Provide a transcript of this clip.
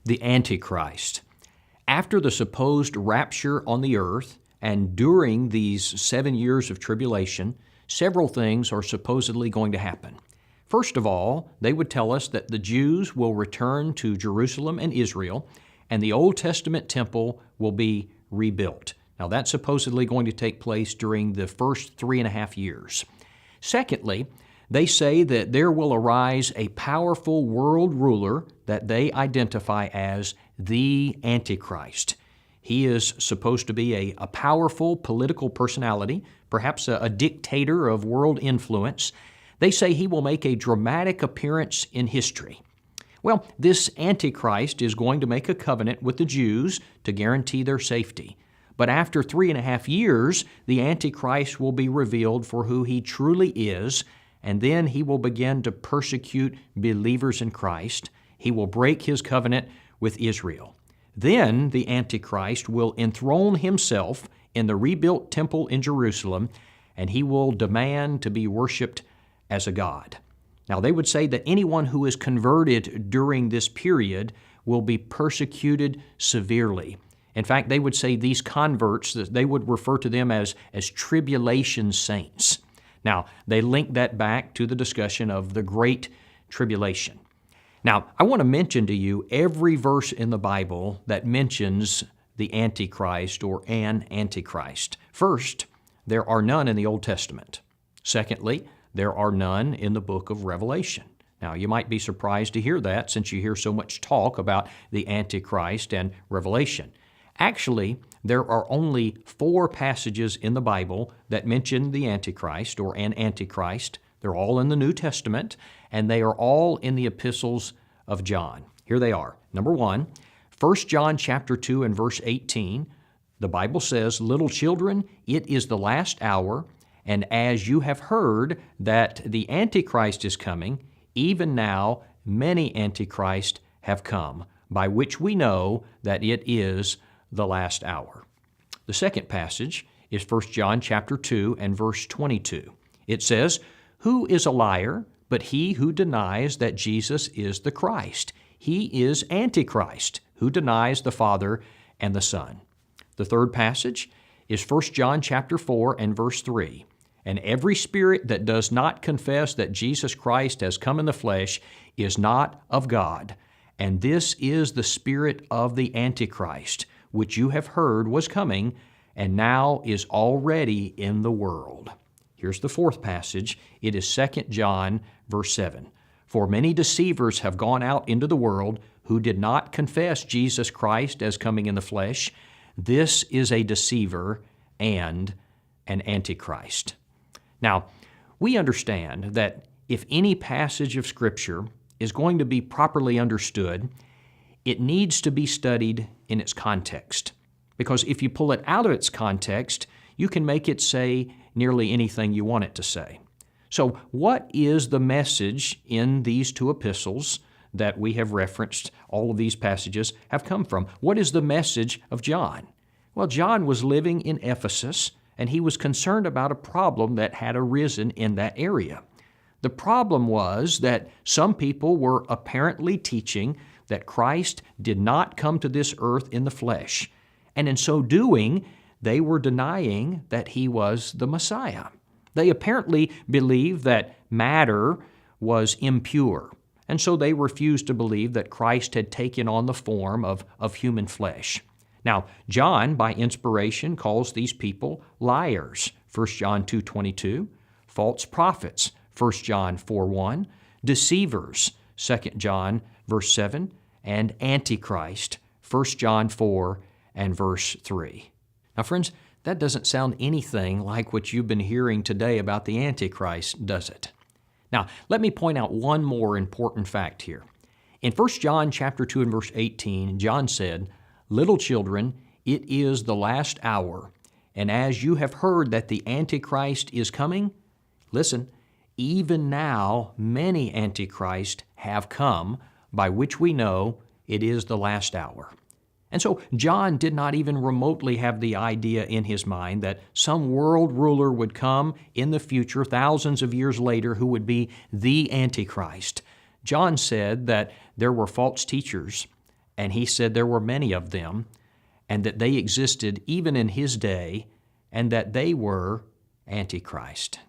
the Antichrist. After the supposed rapture on the earth and during these 7 years of tribulation, several things are supposedly going to happen. First of all, they would tell us that the Jews will return to Jerusalem and Israel, and the Old Testament temple will be rebuilt. Now, that's supposedly going to take place during the first 3.5 years. Secondly, they say that there will arise a powerful world ruler that they identify as the Antichrist. He is supposed to be a powerful political personality, perhaps a dictator of world influence. They say he will make a dramatic appearance in history. Well, this Antichrist is going to make a covenant with the Jews to guarantee their safety. But after 3.5 years, the Antichrist will be revealed for who he truly is, and then he will begin to persecute believers in Christ. He will break his covenant with Israel. Then the Antichrist will enthrone himself in the rebuilt temple in Jerusalem, and he will demand to be worshiped as a god. Now, they would say that anyone who is converted during this period will be persecuted severely. In fact, they would say these converts, they would refer to them as tribulation saints. Now, they link that back to the discussion of the Great Tribulation. Now, I want to mention to you every verse in the Bible that mentions the Antichrist or an Antichrist. First, there are none in the Old Testament. Secondly, there are none in the book of Revelation. Now, you might be surprised to hear that since you hear so much talk about the Antichrist and Revelation. Actually, there are only 4 passages in the Bible that mention the Antichrist or an Antichrist. They're all in the New Testament, and they are all in the epistles of John. Here they are. Number 1, 1 John chapter 2 and verse 18, the Bible says, "Little children, it is the last hour, and as you have heard that the Antichrist is coming, even now many Antichrists have come, by which we know that it is the last hour." The second passage is 1 John chapter 2 and verse 22. It says, "Who is a liar but he who denies that Jesus is the Christ? He is Antichrist, who denies the Father and the Son." The third passage is 1 John chapter 4 and verse 3. "And every spirit that does not confess that Jesus Christ has come in the flesh is not of God. And this is the spirit of the Antichrist, which you have heard was coming, and now is already in the world." Here's the fourth passage. It is 2 John verse 7. "For many deceivers have gone out into the world who did not confess Jesus Christ as coming in the flesh. This is a deceiver and an Antichrist." Now, we understand that if any passage of Scripture is going to be properly understood, it needs to be studied in its context. Because if you pull it out of its context, you can make it say nearly anything you want it to say. So, what is the message in these 2 epistles that we have referenced? All of these passages have come from. What is the message of John? Well, John was living in Ephesus, and he was concerned about a problem that had arisen in that area. The problem was that some people were apparently teaching that Christ did not come to this earth in the flesh, and in so doing, they were denying that he was the Messiah. They apparently believed that matter was impure, and so they refused to believe that Christ had taken on the form of human flesh. Now, John, by inspiration, calls these people liars, 1 John 2:22, false prophets, 1 John 4:1, deceivers, 2 John verse 7, and Antichrist, 1 John 4 and verse 3. Now, friends, that doesn't sound anything like what you've been hearing today about the Antichrist, does it? Now, let me point out one more important fact here. In 1 John chapter 2 and verse 18, John said, "Little children, it is the last hour, and as you have heard that the Antichrist is coming," listen, "even now many Antichrists have come, by which we know it is the last hour." And so John did not even remotely have the idea in his mind that some world ruler would come in the future, thousands of years later, who would be the Antichrist. John said that there were false teachers and he said there were many of them, and that they existed even in his day, and that they were Antichrist.